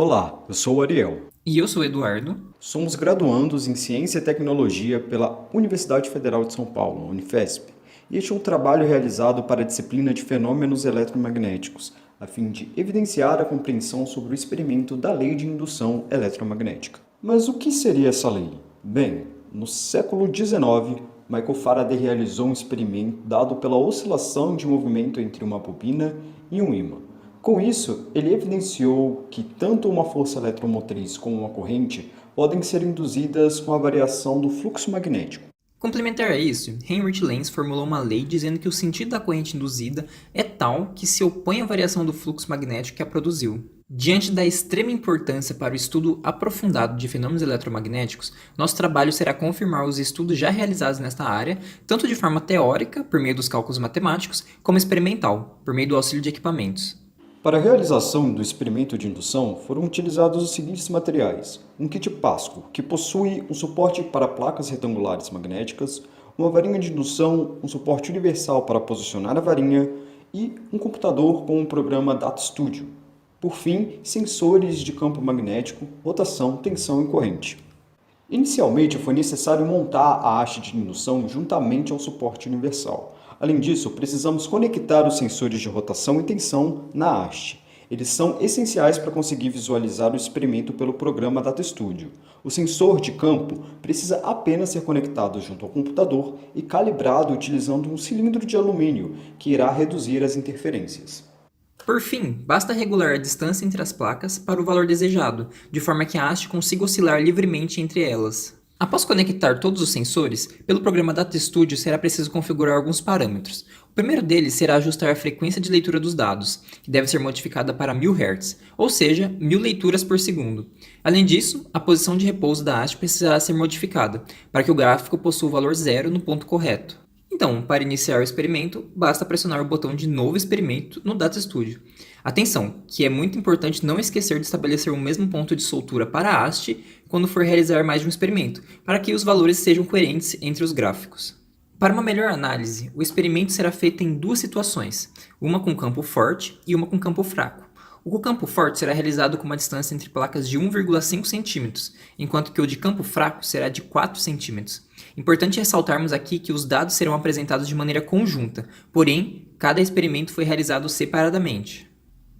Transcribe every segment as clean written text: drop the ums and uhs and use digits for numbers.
Olá, eu sou o Ariel. E eu sou o Eduardo. Somos graduandos em Ciência e Tecnologia pela Universidade Federal de São Paulo, Unifesp, e este é um trabalho realizado para a disciplina de Fenômenos Eletromagnéticos, a fim de evidenciar a compreensão sobre o experimento da lei de indução eletromagnética. Mas o que seria essa lei? Bem, no século XIX, Michael Faraday realizou um experimento dado pela oscilação de movimento entre uma bobina e um ímã. Com isso, ele evidenciou que tanto uma força eletromotriz como uma corrente podem ser induzidas com a variação do fluxo magnético. Complementar a isso, Heinrich Lenz formulou uma lei dizendo que o sentido da corrente induzida é tal que se opõe à variação do fluxo magnético que a produziu. Diante da extrema importância para o estudo aprofundado de fenômenos eletromagnéticos, nosso trabalho será confirmar os estudos já realizados nesta área, tanto de forma teórica, por meio dos cálculos matemáticos, como experimental, por meio do auxílio de equipamentos. Para a realização do experimento de indução, foram utilizados os seguintes materiais: um kit Pasco, que possui um suporte para placas retangulares magnéticas, uma varinha de indução, um suporte universal para posicionar a varinha e um computador com o programa Data Studio. Por fim, sensores de campo magnético, rotação, tensão e corrente. Inicialmente, foi necessário montar a haste de indução juntamente ao suporte universal. Além disso, precisamos conectar os sensores de rotação e tensão na haste. Eles são essenciais para conseguir visualizar o experimento pelo programa Data Studio. O sensor de campo precisa apenas ser conectado junto ao computador e calibrado utilizando um cilindro de alumínio, que irá reduzir as interferências. Por fim, basta regular a distância entre as placas para o valor desejado, de forma que a haste consiga oscilar livremente entre elas. Após conectar todos os sensores, pelo programa Data Studio será preciso configurar alguns parâmetros. O primeiro deles será ajustar a frequência de leitura dos dados, que deve ser modificada para 1000 Hz, ou seja, 1000 leituras por segundo. Além disso, a posição de repouso da haste precisará ser modificada, para que o gráfico possua o valor zero no ponto correto. Então, para iniciar o experimento, basta pressionar o botão de Novo Experimento no Data Studio. Atenção, que é muito importante não esquecer de estabelecer o mesmo ponto de soltura para a haste quando for realizar mais de um experimento, para que os valores sejam coerentes entre os gráficos. Para uma melhor análise, o experimento será feito em duas situações, uma com campo forte e uma com campo fraco. O com campo forte será realizado com uma distância entre placas de 1,5 cm, enquanto que o de campo fraco será de 4 cm. Importante ressaltarmos aqui que os dados serão apresentados de maneira conjunta, porém, cada experimento foi realizado separadamente.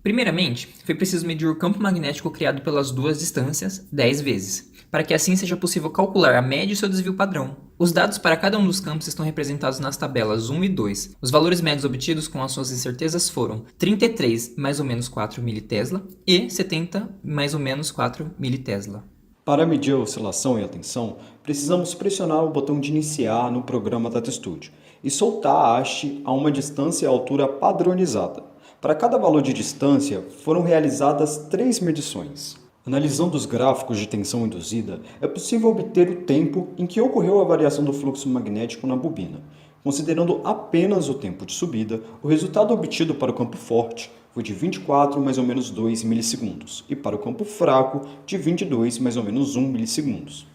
Primeiramente, foi preciso medir o campo magnético criado pelas duas distâncias 10 vezes, para que assim seja possível calcular a média e seu desvio padrão. Os dados para cada um dos campos estão representados nas tabelas 1 e 2. Os valores médios obtidos com as suas incertezas foram 33 mais ou menos 4 militesla e 70 mais ou menos 4 militesla. Para medir a oscilação e a tensão, precisamos pressionar o botão de iniciar no programa Data Studio e soltar a haste a uma distância e altura padronizada. Para cada valor de distância, foram realizadas 3 medições. Analisando os gráficos de tensão induzida, é possível obter o tempo em que ocorreu a variação do fluxo magnético na bobina. Considerando apenas o tempo de subida, o resultado obtido para o campo forte foi de 24 mais ou menos 2 milissegundos e para o campo fraco de 22 mais ou menos 1 milissegundos.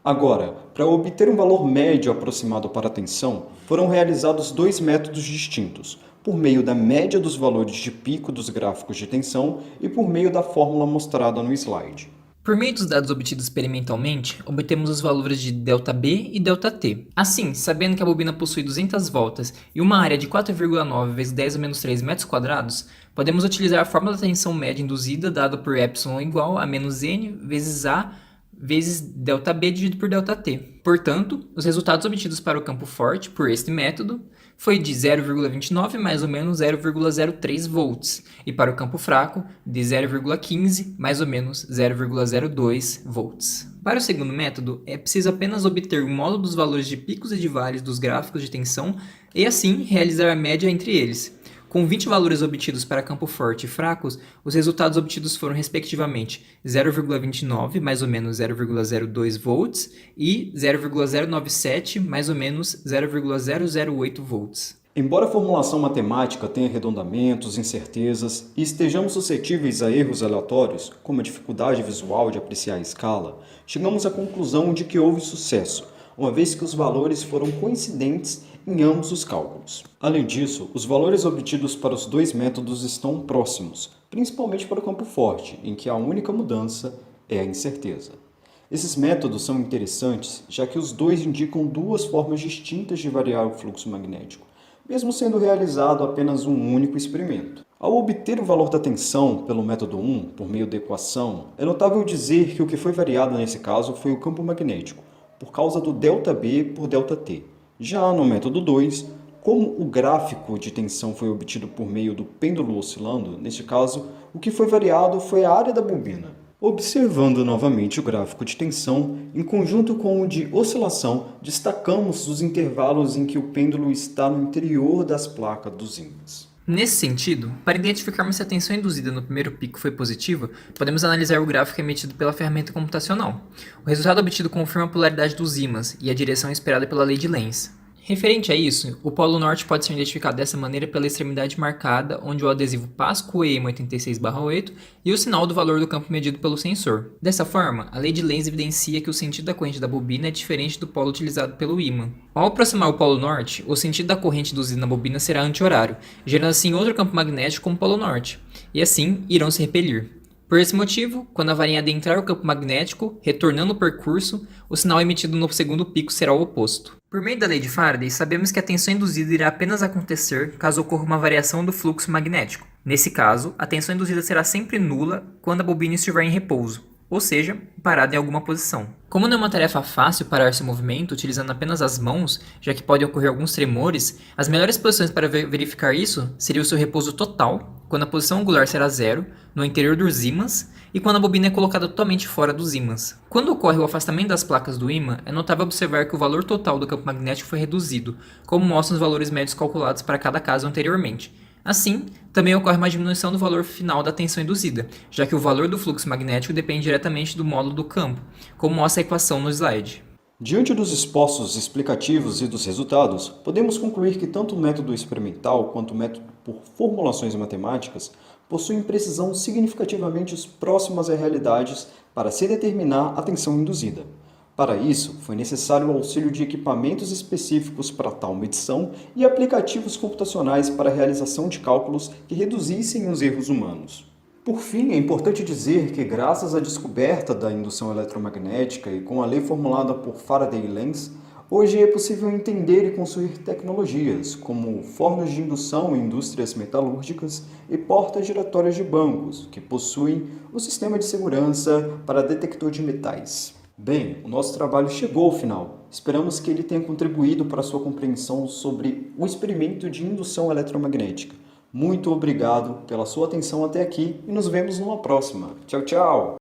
Agora, para obter um valor médio aproximado para a tensão, foram realizados dois métodos distintos, por meio da média dos valores de pico dos gráficos de tensão e por meio da fórmula mostrada no slide. Por meio dos dados obtidos experimentalmente, obtemos os valores de ΔB e ΔT. Assim, sabendo que a bobina possui 200 voltas e uma área de 4,9 vezes 10 a menos 3 metros quadrados, podemos utilizar a fórmula da tensão média induzida dada por epsilon igual a menos n vezes A vezes ΔB dividido por ΔT. Portanto, os resultados obtidos para o campo forte por este método foi de 0,29 mais ou menos 0,03 volts e para o campo fraco de 0,15 mais ou menos 0,02 volts. Para o segundo método, é preciso apenas obter o módulo dos valores de picos e de vales dos gráficos de tensão e assim realizar a média entre eles. Com 20 valores obtidos para campo forte e fracos, os resultados obtidos foram respectivamente 0,29 mais ou menos 0,02 volts e 0,097 mais ou menos 0,008 volts. Embora a formulação matemática tenha arredondamentos, incertezas e estejamos suscetíveis a erros aleatórios, como a dificuldade visual de apreciar a escala, chegamos à conclusão de que houve sucesso, uma vez que os valores foram coincidentes em ambos os cálculos. Além disso, os valores obtidos para os dois métodos estão próximos, principalmente para o campo forte, em que a única mudança é a incerteza. Esses métodos são interessantes, já que os dois indicam duas formas distintas de variar o fluxo magnético, mesmo sendo realizado apenas um único experimento. Ao obter o valor da tensão pelo método 1, por meio da equação, é notável dizer que o que foi variado nesse caso foi o campo magnético, por causa do ΔB por ΔT. Já no método 2, como o gráfico de tensão foi obtido por meio do pêndulo oscilando, neste caso, o que foi variado foi a área da bobina. Observando novamente o gráfico de tensão, em conjunto com o de oscilação, destacamos os intervalos em que o pêndulo está no interior das placas dos ímãs. Nesse sentido, para identificarmos se a tensão induzida no primeiro pico foi positiva, podemos analisar o gráfico emitido pela ferramenta computacional. O resultado obtido confirma a polaridade dos ímãs e a direção esperada pela lei de Lenz. Referente a isso, o polo norte pode ser identificado dessa maneira pela extremidade marcada, onde o adesivo PASCO EM86/8 e o sinal do valor do campo medido pelo sensor. Dessa forma, a lei de Lenz evidencia que o sentido da corrente da bobina é diferente do polo utilizado pelo ímã. Ao aproximar o polo norte, o sentido da corrente induzida na bobina será anti-horário, gerando assim outro campo magnético como o polo norte, e assim irão se repelir. Por esse motivo, quando a varinha adentrar o campo magnético, retornando o percurso, o sinal emitido no segundo pico será o oposto. Por meio da lei de Faraday, sabemos que a tensão induzida irá apenas acontecer caso ocorra uma variação do fluxo magnético. Nesse caso, a tensão induzida será sempre nula quando a bobina estiver em repouso, ou seja, parada em alguma posição. Como não é uma tarefa fácil parar seu movimento utilizando apenas as mãos, já que podem ocorrer alguns tremores, as melhores posições para verificar isso seria o seu repouso total, quando a posição angular será zero, no interior dos ímãs, e quando a bobina é colocada totalmente fora dos ímãs. Quando ocorre o afastamento das placas do ímã, é notável observar que o valor total do campo magnético foi reduzido, como mostram os valores médios calculados para cada caso anteriormente. Assim, também ocorre uma diminuição do valor final da tensão induzida, já que o valor do fluxo magnético depende diretamente do módulo do campo, como mostra a equação no slide. Diante dos expostos explicativos e dos resultados, podemos concluir que tanto o método experimental quanto o método por formulações matemáticas possuem precisão significativamente próximas à realidade para se determinar a tensão induzida. Para isso, foi necessário o auxílio de equipamentos específicos para tal medição e aplicativos computacionais para a realização de cálculos que reduzissem os erros humanos. Por fim, é importante dizer que, graças à descoberta da indução eletromagnética e com a lei formulada por Faraday e Lenz, hoje é possível entender e construir tecnologias como fornos de indução em indústrias metalúrgicas e portas giratórias de bancos, que possuem o sistema de segurança para detector de metais. Bem, o nosso trabalho chegou ao final. Esperamos que ele tenha contribuído para a sua compreensão sobre o experimento de indução eletromagnética. Muito obrigado pela sua atenção até aqui e nos vemos numa próxima. Tchau, tchau!